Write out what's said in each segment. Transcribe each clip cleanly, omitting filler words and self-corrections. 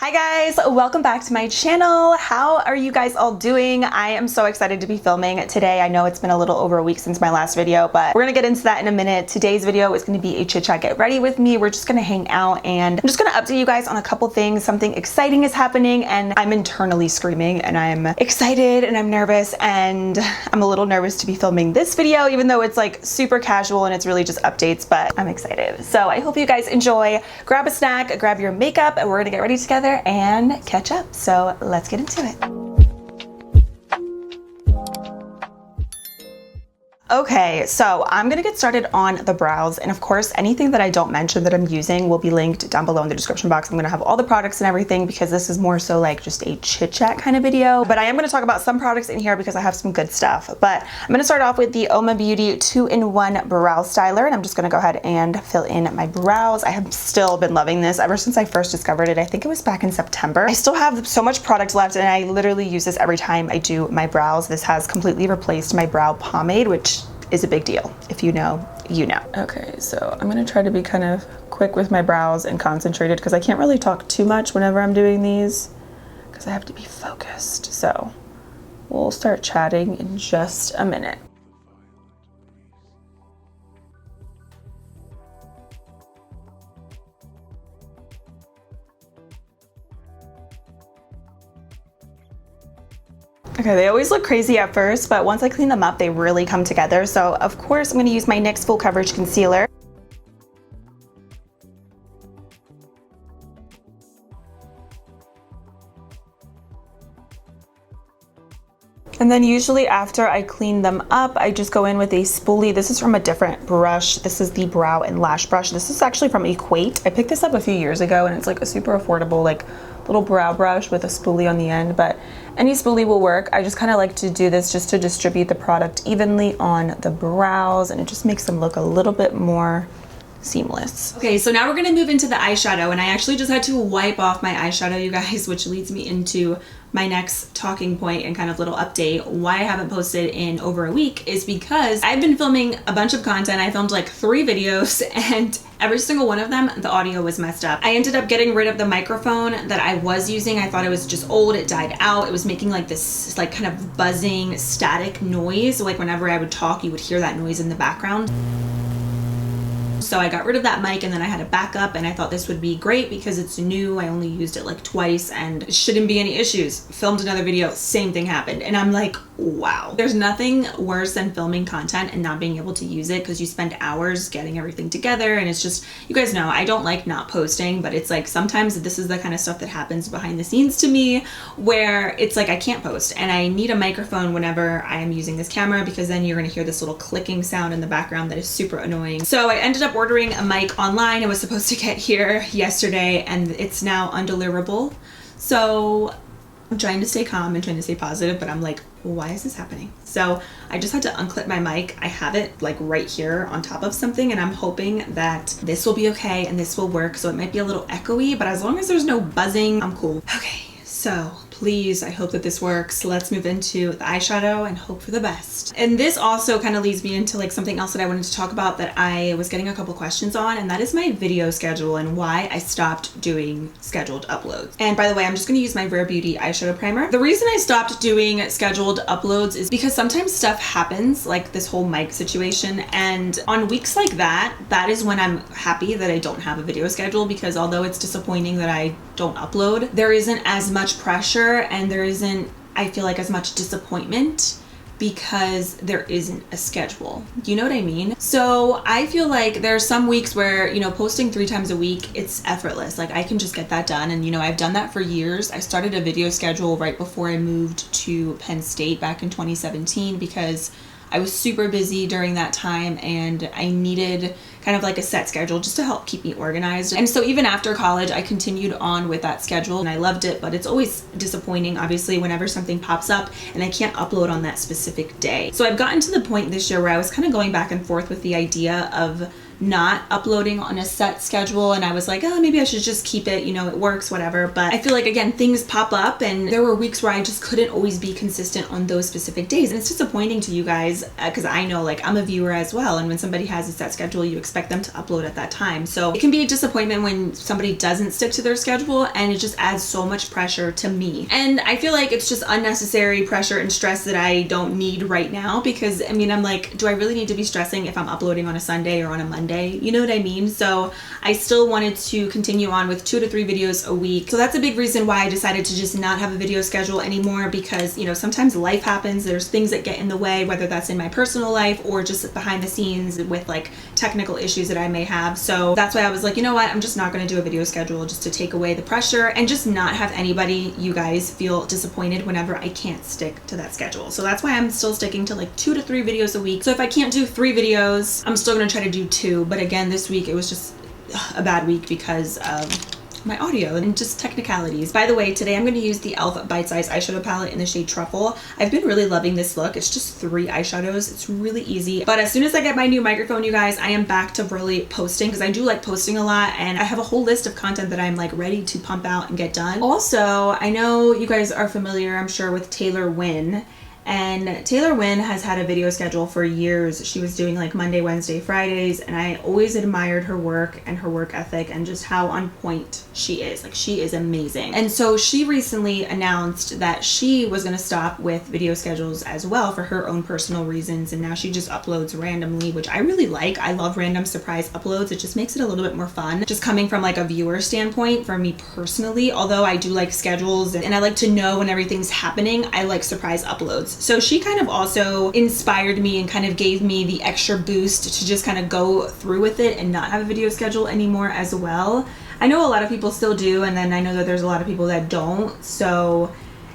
Hi guys, welcome back to my channel. How are you guys all doing? I am so excited to be filming today. I know it's been a little over a week since my last video, but we're gonna get into that in a minute. Today's video is gonna be a chit chat get ready with me. We're just gonna hang out and I'm just gonna update you guys on a couple things. Something exciting is happening and I'm internally screaming and I'm excited and I'm nervous and I'm a little nervous to be filming this video, even though it's like super casual and it's really just updates, but I'm excited. So I hope you guys enjoy. Grab a snack, grab your makeup, and we're gonna get ready together and catch up. So let's get into it. Okay, so I'm gonna get started on the brows, and of course anything that I don't mention that I'm using will be linked down below in the description box. I'm gonna have all the products and everything because this is more so like just a chit chat kind of video, but I am gonna talk about some products in here because I have some good stuff. But I'm gonna start off with the Oma Beauty 2-in-1 brow styler, and I'm just gonna go ahead and fill in my brows. I have still been loving this ever since I first discovered it. I think it was back in September. I still have so much product left and I literally use this every time I do my brows. This has completely replaced my brow pomade, which is a big deal. If you know, you know. Okay, so I'm gonna try to be kind of quick with my brows and concentrated because I can't really talk too much whenever I'm doing these because I have to be focused. So we'll start chatting in just a minute. Okay, they always look crazy at first, but once I clean them up, they really come together. So of course, I'm gonna use my NYX Full Coverage Concealer. And then usually after I clean them up, I just go in with a spoolie. This is from a different brush. This is the Brow and Lash Brush. This is actually from Equate. I picked this up a few years ago and it's like a super affordable, like little brow brush with a spoolie on the end, but any spoolie will work. I just kind of like to do this just to distribute the product evenly on the brows and it just makes them look a little bit more seamless. Okay, so now we're gonna move into the eyeshadow, and I actually just had to wipe off my eyeshadow, you guys, which leads me into my next talking point and kind of little update. Why I haven't posted in over a week is because I've been filming a bunch of content. I filmed like 3 videos and every single one of them, the audio was messed up. I ended up getting rid of the microphone that I was using. I thought it was just old, it died out. It was making like this like kind of buzzing static noise. Like whenever I would talk, you would hear that noise in the background. So I got rid of that mic and then I had a backup, and I thought this would be great because it's new. I only used it like twice and it shouldn't be any issues. Filmed another video, same thing happened. And I'm like, wow. There's nothing worse than filming content and not being able to use it because you spend hours getting everything together, and it's just, you guys know, I don't like not posting, but it's like sometimes this is the kind of stuff that happens behind the scenes to me where it's like I can't post and I need a microphone whenever I am using this camera because then you're gonna hear this little clicking sound in the background that is super annoying. So I ended up ordering a mic online. It was supposed to get here yesterday and it's now undeliverable. So I'm trying to stay calm and trying to stay positive, but I'm like, why is this happening? So I just had to unclip my mic. I have it like right here on top of something and I'm hoping that this will be okay and this will work. So it might be a little echoey, but as long as there's no buzzing, I'm cool. Okay, so please, I hope that this works. Let's move into the eyeshadow and hope for the best. And this also kind of leads me into like something else that I wanted to talk about that I was getting a couple questions on, and that is my video schedule and why I stopped doing scheduled uploads. And by the way, I'm just gonna use my Rare Beauty eyeshadow primer. The reason I stopped doing scheduled uploads is because sometimes stuff happens, like this whole mic situation, and on weeks like that, that is when I'm happy that I don't have a video schedule, because although it's disappointing that I don't upload, there isn't as much pressure and there isn't, I feel like, as much disappointment because there isn't a schedule. You know what I mean? So I feel like there are some weeks where, you know, posting 3 times a week, it's effortless. Like I can just get that done. And you know, I've done that for years. I started a video schedule right before I moved to Penn State back in 2017 because I was super busy during that time and I needed kind of like a set schedule just to help keep me organized. And so even after college, I continued on with that schedule and I loved it, but it's always disappointing, obviously, whenever something pops up and I can't upload on that specific day. So I've gotten to the point this year where I was kind of going back and forth with the idea of not uploading on a set schedule, and I was like, oh, maybe I should just keep it, you know, it works, whatever. But I feel like, again, things pop up, and there were weeks where I just couldn't always be consistent on those specific days. And it's disappointing to you guys because I know, like, I'm a viewer as well. And when somebody has a set schedule, you expect them to upload at that time. So it can be a disappointment when somebody doesn't stick to their schedule, and it just adds so much pressure to me. And I feel like it's just unnecessary pressure and stress that I don't need right now, because I mean, I'm like, do I really need to be stressing if I'm uploading on a Sunday or on a Monday? You know what I mean? So I still wanted to continue on with 2 to 3 videos a week. So that's a big reason why I decided to just not have a video schedule anymore, because, you know, sometimes life happens. There's things that get in the way, whether that's in my personal life or just behind the scenes with like technical issues that I may have. So that's why I was like, you know what? I'm just not going to do a video schedule, just to take away the pressure and just not have anybody, you guys, feel disappointed whenever I can't stick to that schedule. So that's why I'm still sticking to like 2 to 3 videos a week. So if I can't do 3 videos, I'm still going to try to do 2. But again, this week it was just a bad week because of my audio and just technicalities. By the way, today I'm going to use the e.l.f. Bite Size eyeshadow palette in the shade Truffle. I've been really loving this look. It's just 3 eyeshadows. It's really easy. But as soon as I get my new microphone, you guys, I am back to really posting, because I do like posting a lot, and I have a whole list of content that I'm like ready to pump out and get done. Also, I know you guys are familiar, I'm sure, with Taylor Wynn. And Taylor Wynn has had a video schedule for years. She was doing like Monday, Wednesday, Fridays, and I always admired her work and her work ethic and just how on point she is. Like, she is amazing. And so she recently announced that she was going to stop with video schedules as well for her own personal reasons, and now she just uploads randomly, which I really like. I love random surprise uploads. It just makes it a little bit more fun, just coming from like a viewer standpoint for me personally. Although I do like schedules and I like to know when everything's happening, I like surprise uploads. So she kind of also inspired me and kind of gave me the extra boost to just kind of go through with it and not have a video schedule anymore as well. I know a lot of people still do, and then I know that there's a lot of people that don't. So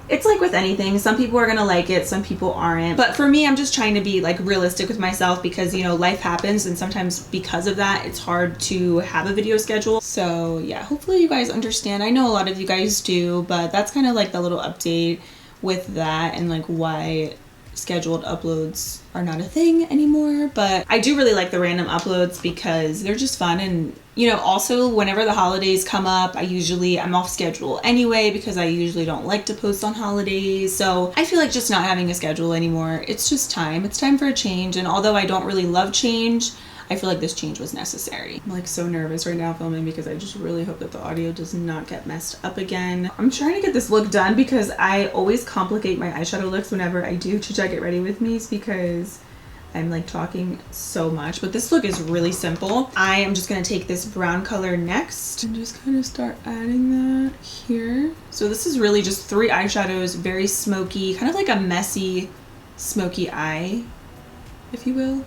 it's like with anything, some people are gonna like it, some people aren't. But for me, I'm just trying to be like realistic with myself, because, you know, life happens, and sometimes because of that, it's hard to have a video schedule. So yeah, hopefully you guys understand. I know a lot of you guys do, but that's kind of like the little update with that, and like why scheduled uploads are not a thing anymore. But I do really like the random uploads because they're just fun. And, you know, also whenever the holidays come up, I'm off schedule anyway, because I usually don't like to post on holidays. So I feel like just not having a schedule anymore, it's just time. It's time for a change. And although I don't really love change, I feel like this change was necessary. I'm like so nervous right now filming, because I just really hope that the audio does not get messed up again. I'm trying to get this look done because I always complicate my eyeshadow looks whenever I do CHIT Get Ready With Me's, because I'm like talking so much. But this look is really simple. I am just gonna take this brown color next and just kind of start adding that here. So this is really just 3 eyeshadows, very smoky, kind of like a messy, smoky eye, if you will.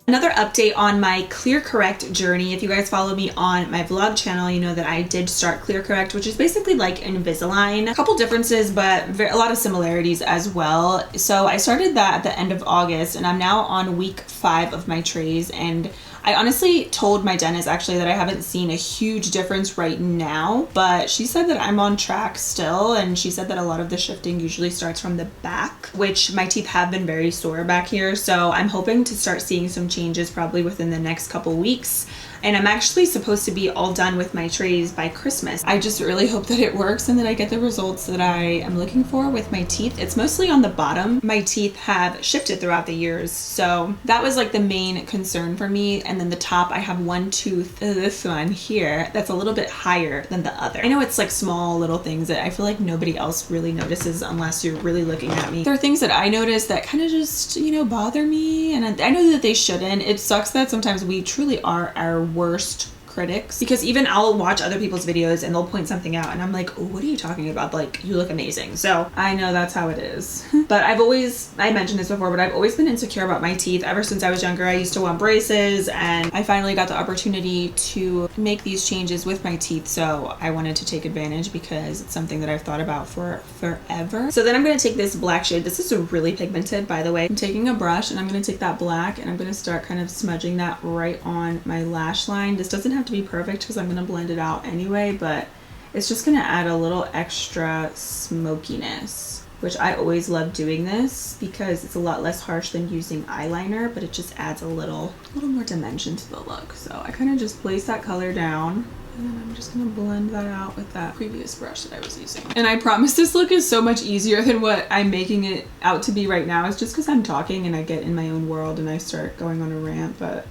Another update on my clear correct journey. If you guys follow me on my vlog channel, you know that I did start clear correct, which is basically like Invisalign. A couple differences, but a lot of similarities as well. So I started that at the end of August, and I'm now on week 5 of my trays. And I honestly told my dentist actually that I haven't seen a huge difference right now, but she said that I'm on track still, and she said that a lot of the shifting usually starts from the back, which my teeth have been very sore back here. So I'm hoping to start seeing some changes probably within the next couple weeks. And I'm actually supposed to be all done with my trays by Christmas. I just really hope that it works and that I get the results that I am looking for with my teeth. It's mostly on the bottom. My teeth have shifted throughout the years, so that was like the main concern for me. And then the top, I have one tooth, this one here, that's a little bit higher than the other. I know it's like small little things that I feel like nobody else really notices unless you're really looking at me. There are things that I notice that kind of just, you know, bother me, and I know that they shouldn't. It sucks that sometimes we truly are our worst critics, because even I'll watch other people's videos and they'll point something out and I'm like, oh, what are you talking about? Like, you look amazing. So I know that's how it is. But I mentioned this before, but I've always been insecure about my teeth ever since I was younger. I used to want braces, and I finally got the opportunity to make these changes with my teeth. So I wanted to take advantage because it's something that I've thought about for forever. So then I'm going to take this black shade. This is really pigmented, by the way. I'm taking a brush and I'm going to take that black and I'm going to start kind of smudging that right on my lash line. This doesn't have to be perfect because I'm going to blend it out anyway, but it's just going to add a little extra smokiness which I always love doing this because it's a lot less harsh than using eyeliner, but it just adds a little more dimension to the look. So I kind of just place that color down, and then I'm just gonna blend that out with that previous brush that I was using. And I promise this look is so much easier than what I'm making it out to be right now. It's just because I'm talking and I get in my own world and I start going on a rant, but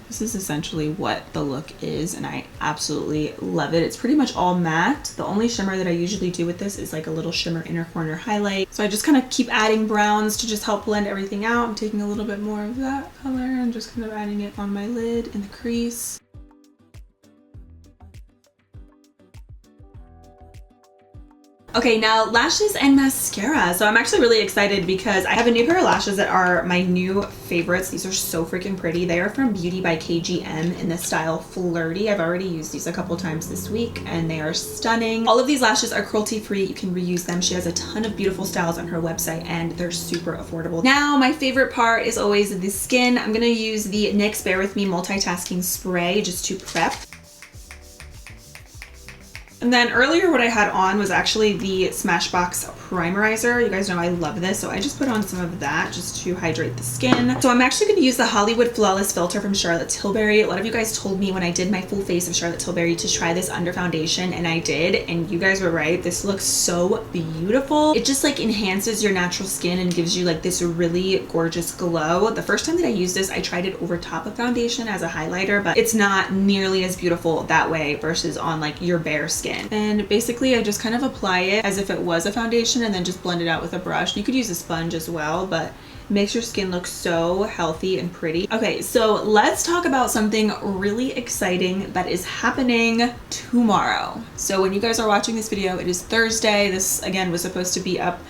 this is essentially what the look is, and I absolutely love it. It's pretty much all matte. The only shimmer that I usually do with this is like a little shimmer inner corner highlight. So I just kind of keep adding browns to just help blend everything out. I'm taking a little bit more of that color and just kind of adding it on my lid in the crease. Okay, now lashes and mascara. So I'm actually really excited because I have a new pair of lashes that are my new favorites. These are so freaking pretty. They are from Beauty by KGM in the style Flirty. I've already used these a couple times this week and they are stunning. All of these lashes are cruelty free. You can reuse them. She has a ton of beautiful styles on her website and they're super affordable. Now, my favorite part is always the skin. I'm gonna use the NYX Bare With Me Multitasking Spray just to prep. And then earlier what I had on was actually the Smashbox Primerizer. You guys know I love this, so I just put on some of that just to hydrate the skin. So I'm actually gonna use the Hollywood Flawless Filter from Charlotte Tilbury. A lot of you guys told me when I did my full face of Charlotte Tilbury to try this under foundation, and I did, and you guys were right. This looks so beautiful. It just like enhances your natural skin and gives you like this really gorgeous glow. The first time that I used this, I tried it over top of foundation as a highlighter, but it's not nearly as beautiful that way versus on like your bare skin. And basically I just kind of apply it as if it was a foundation and then just blend it out with a brush. You could use a sponge as well, but it makes your skin look so healthy and pretty. Okay, so let's talk about something really exciting that is happening tomorrow. So when you guys are watching this video, it is Thursday. This again was supposed to be up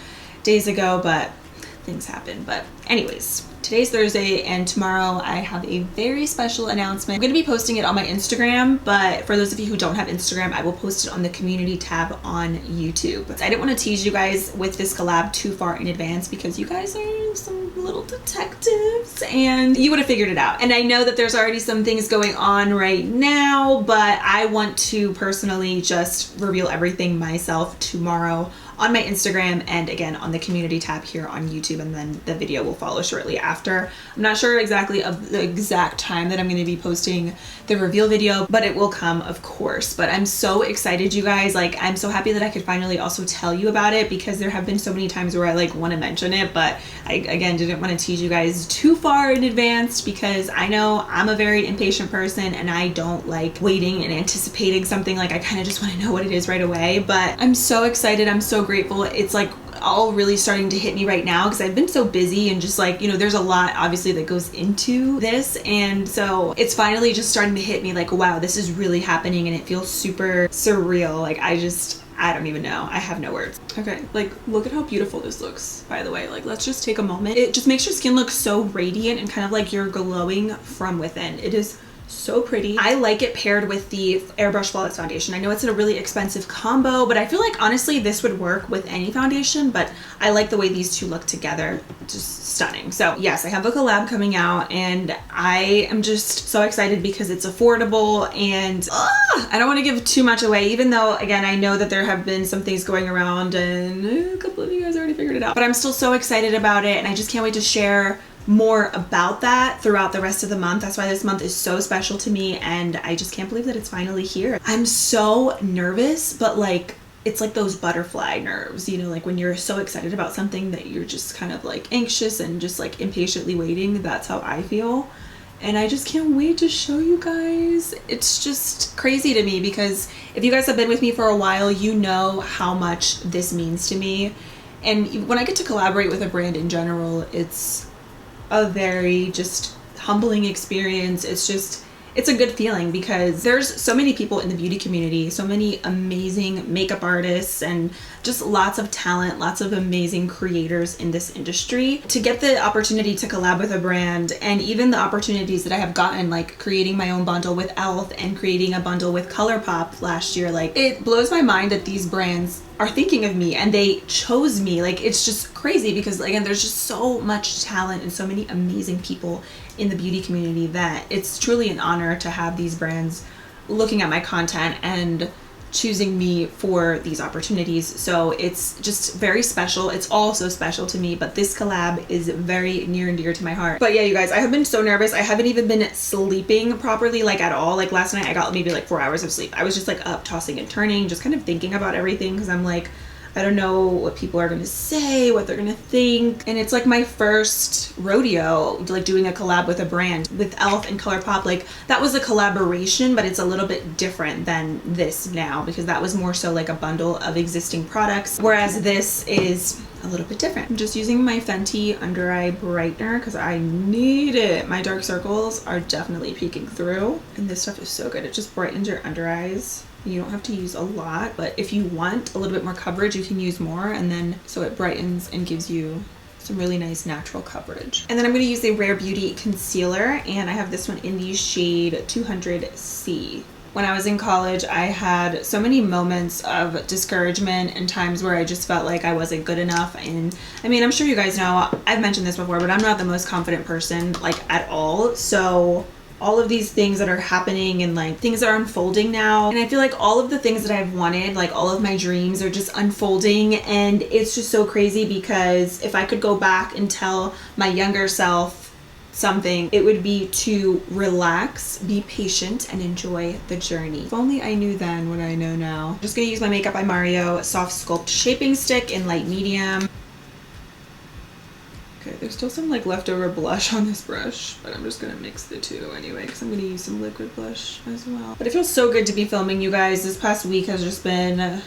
days ago, but things happen. But anyways, today's Thursday and tomorrow I have a very special announcement. I'm going to be posting it on my Instagram, but for those of you who don't have Instagram, I will post it on the community tab on YouTube. I didn't want to tease you guys with this collab too far in advance because you guys are some little detectives and you would have figured it out. And I know that there's already some things going on right now, but I want to personally just reveal everything myself tomorrow on my Instagram and again on the community tab here on YouTube, and then the video will follow shortly after. I'm not sure exactly of the exact time that I'm going to be posting the reveal video, but it will come, of course. But I'm so excited, you guys. Like, I'm so happy that I could finally also tell you about it because there have been so many times where I like want to mention it, but I again didn't want to tease you guys too far in advance because I know I'm a very impatient person and I don't like waiting and anticipating something. Like, I kind of just want to know what it is right away. But I'm so excited. I'm so grateful. It's like all really starting to hit me right now because I've been so busy and just like, you know, there's a lot obviously that goes into this, and so it's finally just starting to hit me like, wow, this is really happening, and it feels super surreal. Like, I don't even know. I have no words. Okay, like, look at how beautiful this looks, by the way. Like, let's just take a moment. It just makes your skin look so radiant and kind of like you're glowing from within. It is so pretty. I like it paired with the Airbrush Flawless Foundation. I know it's a really expensive combo, but I feel like honestly this would work with any foundation, but I like the way these two look together. Just stunning. So yes, I have a collab coming out and I am just so excited because it's affordable, and I don't want to give too much away, even though again I know that there have been some things going around and a couple of you guys already figured it out, but I'm still so excited about it and I just can't wait to share more about that throughout the rest of the month. That's why this month is so special to me, and I just can't believe that it's finally here. I'm so nervous, but like, it's like those butterfly nerves, you know, like when you're so excited about something that you're just kind of like anxious and just like impatiently waiting. That's how I feel, and I just can't wait to show you guys. It's just crazy to me because if you guys have been with me for a while, you know how much this means to me, and when I get to collaborate with a brand in general, it's a very just humbling experience. It's a good feeling because there's so many people in the beauty community, so many amazing makeup artists and just lots of talent, lots of amazing creators in this industry. To get the opportunity to collab with a brand, and even the opportunities that I have gotten, like creating my own bundle with e.l.f. and creating a bundle with ColourPop last year, like it blows my mind that these brands are thinking of me and they chose me. Like, it's just crazy because again, there's just so much talent and so many amazing people in the beauty community that it's truly an honor to have these brands looking at my content and choosing me for these opportunities. So it's just very special. It's all so special to me, but this collab is very near and dear to my heart. But yeah, you guys, I have been so nervous. I haven't even been sleeping properly, like at all. Like last night I got maybe like 4 hours of sleep. I was just like up tossing and turning, just kind of thinking about everything, because I'm like, I don't know what people are gonna say, what they're gonna think. And it's like my first rodeo, like doing a collab with a brand. With e.l.f. and ColourPop, like that was a collaboration, but it's a little bit different than this now, because that was more so like a bundle of existing products, whereas this is a little bit different. I'm just using my Fenty under eye brightener because I need it. My dark circles are definitely peeking through, and this stuff is so good. It just brightens your under eyes. You don't have to use a lot, but if you want a little bit more coverage, you can use more, and then so it brightens and gives you some really nice natural coverage. And then I'm going to use the Rare Beauty concealer, and I have this one in the shade 200C. When I was in college, I had so many moments of discouragement and times where I just felt like I wasn't good enough. And I mean, I'm sure you guys know, I've mentioned this before, but I'm not the most confident person, like at all. So all of these things that are happening and like things are unfolding now, and I feel like all of the things that I've wanted, like all of my dreams, are just unfolding, and it's just so crazy, because if I could go back and tell my younger self something, it would be to relax, be patient, and enjoy the journey. If only I knew then what I know now. I'm just gonna use my Makeup by Mario Soft Sculpt Shaping Stick in light medium. Okay, there's still some like leftover blush on this brush, but I'm just gonna mix the two anyway, because I'm gonna use some liquid blush as well. But it feels so good to be filming, you guys. This past week has just been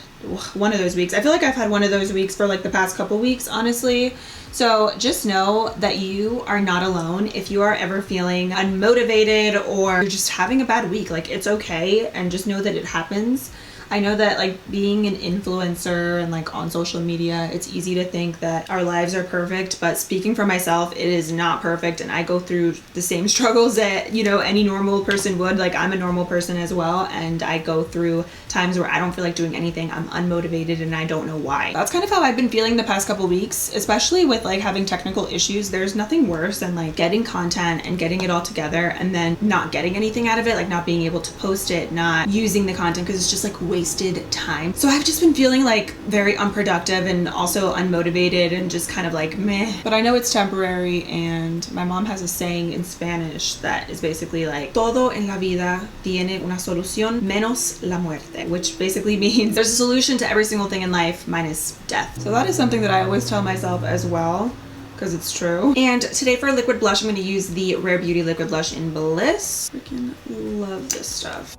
one of those weeks. I feel like I've had one of those weeks for like the past couple weeks, honestly. So just know that you are not alone. If you are ever feeling unmotivated or you're just having a bad week, like it's okay, and just know that it happens. I know that like being an influencer and like on social media, it's easy to think that our lives are perfect, but speaking for myself, it is not perfect, and I go through the same struggles that, you know, any normal person would. Like I'm a normal person as well, and I go through times where I don't feel like doing anything. I'm unmotivated and I don't know why. That's kind of how I've been feeling the past couple weeks, especially with like having technical issues. There's nothing worse than like getting content and getting it all together and then not getting anything out of it, like not being able to post it, not using the content, because it's just like wasted time. So I've just been feeling like very unproductive and also unmotivated and just kind of like meh. But I know it's temporary, and my mom has a saying in Spanish that is basically like todo en la vida tiene una solución menos la muerte, which basically means there's a solution to every single thing in life minus death. So that is something that I always tell myself as well, because it's true. And today for liquid blush, I'm going to use the Rare Beauty liquid blush in Bliss. Freaking love this stuff.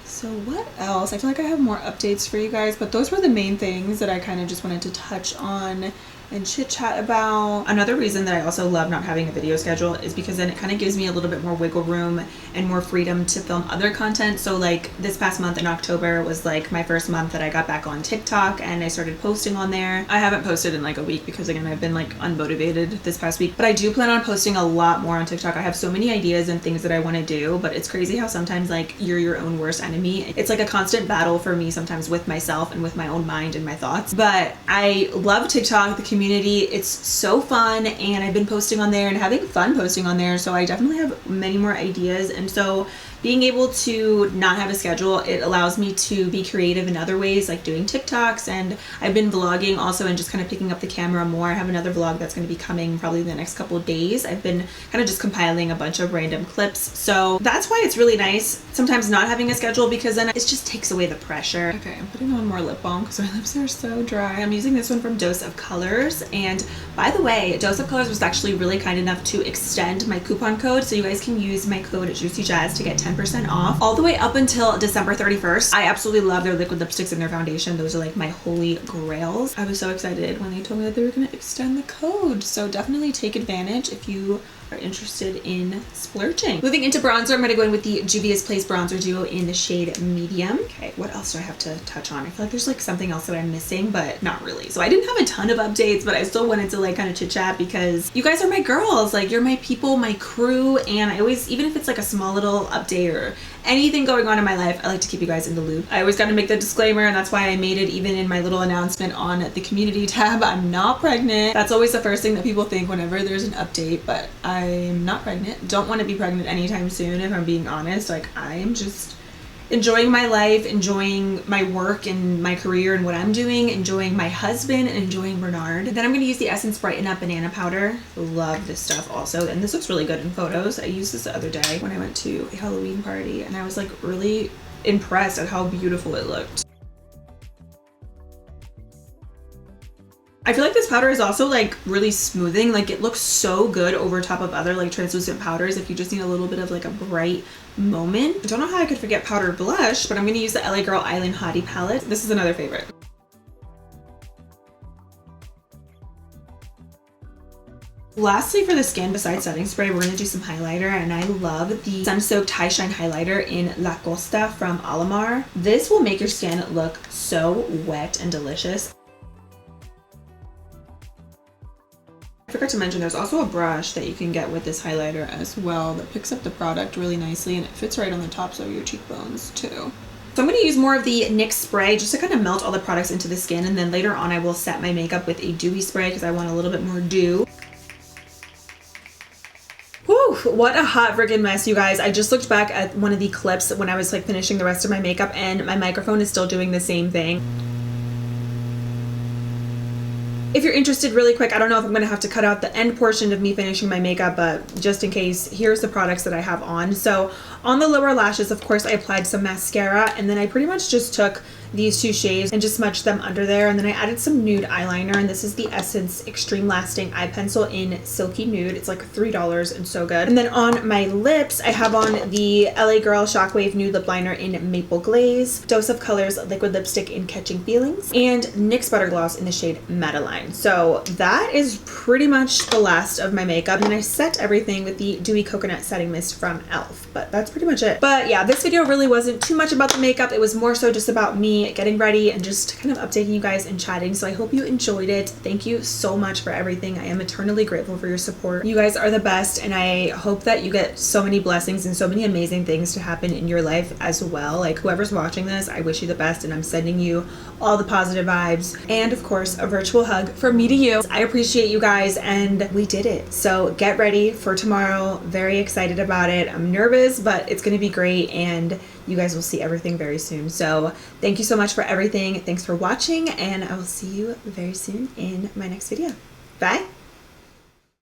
So what else? I feel like I have more updates for you guys, but those were the main things that I kind of just wanted to touch on and chit chat about. Another reason that I also love not having a video schedule is because then it kind of gives me a little bit more wiggle room and more freedom to film other content. So like this past month in October was like my first month that I got back on TikTok and I started posting on there. I haven't posted in like a week because again, I've been like unmotivated this past week, but I do plan on posting a lot more on TikTok. I have so many ideas and things that I want to do, but it's crazy how sometimes like you're your own worst enemy. It's like a constant battle for me sometimes with myself and with my own mind and my thoughts. But I love TikTok, the community. It's so fun, and I've been posting on there and having fun posting on there, so I definitely have many more ideas. And so being able to not have a schedule, it allows me to be creative in other ways, like doing TikToks, and I've been vlogging also and just kind of picking up the camera more. I have another vlog that's going to be coming probably in the next couple of days. I've been kind of just compiling a bunch of random clips, so that's why it's really nice sometimes not having a schedule, because then it just takes away the pressure. Okay, I'm putting on more lip balm because my lips are so dry. I'm using this one from Dose of Colors, and by the way, Dose of Colors was actually really kind enough to extend my coupon code, so you guys can use my code JuicyJas to get 10% off all the way up until December 31st. I absolutely love their liquid lipsticks and their foundation. Those are like my holy grails. I was so excited when they told me that they were going to extend the code, so definitely take advantage if you are interested in splurging. Moving into bronzer, I'm going to go in with the Juvia's Place Bronzer Duo in the shade Medium. Okay, what else do I have to touch on? I feel like there's like something else that I'm missing, but not really. So I didn't have a ton of updates, but I still wanted to like kind of chit chat because you guys are my girls. Like, you're my people, my crew, and I always, even if it's like a small little update or anything going on in my life, I like to keep you guys in the loop. I always got to make the disclaimer, and that's why I made it even in my little announcement on the community tab. I'm not pregnant. That's always the first thing that people think whenever there's an update, but I'm not pregnant. Don't want to be pregnant anytime soon, if I'm being honest. Like, I am just enjoying my life, enjoying my work and my career and what I'm doing, enjoying my husband, and enjoying Bernard. Then I'm going to use the Essence Brighten Up Banana Powder. Love this stuff also, and this looks really good in photos. I used this the other day when I went to a Halloween party, and I was like really impressed at how beautiful it looked. I feel like this powder is also like really smoothing. Like, it looks so good over top of other like translucent powders if you just need a little bit of like a bright moment. I don't know how I could forget powder blush, but I'm going to use the LA Girl Island Hottie palette. This is another favorite. Lastly, for the skin, besides setting spray, we're going to do some highlighter, and I love the Sun Soaked High Shine Highlighter in La Costa from Alamar. This will make your skin look so wet and delicious. I forgot to mention there's also a brush that you can get with this highlighter as well that picks up the product really nicely, and it fits right on the tops of your cheekbones too. So I'm going to use more of the NYX spray just to kind of melt all the products into the skin, and then later on I will set my makeup with a dewy spray because I want a little bit more dew. Whew, what a hot friggin' mess, you guys. I just looked back at one of the clips when I was like finishing the rest of my makeup, and my microphone is still doing the same thing. If you're interested, really quick, I don't know if I'm going to have to cut out the end portion of me finishing my makeup, but just in case, here's the products that I have on. So on the lower lashes, of course, I applied some mascara, and then I pretty much just took these two shades and just smudged them under there, and then I added some nude eyeliner, and this is the Essence Extreme Lasting Eye Pencil in Silky Nude. It's like $3 and so good. And then on my lips, I have on the LA Girl Shockwave Nude Lip Liner in Maple Glaze, Dose of Colors Liquid Lipstick in Catching Feelings, and NYX Butter Gloss in the shade Madeline. So that is pretty much the last of my makeup, and then I set everything with the Dewy Coconut Setting Mist from e.l.f. But that's pretty much it. But yeah, this video really wasn't too much about the makeup. It was more so just about me getting ready and just kind of updating you guys and chatting. So I hope you enjoyed it. Thank you so much for everything. I am eternally grateful for your support. You guys are the best, and I hope that you get so many blessings and so many amazing things to happen in your life as well. Like, whoever's watching this, I wish you the best, and I'm sending you all the positive vibes, and of course a virtual hug from me to you. I appreciate you guys, and we did it. So get ready for tomorrow. Very excited about it. I'm nervous, but it's going to be great, and you guys will see everything very soon. So thank you so much for everything. Thanks for watching, and I will see you very soon in my next video. Bye.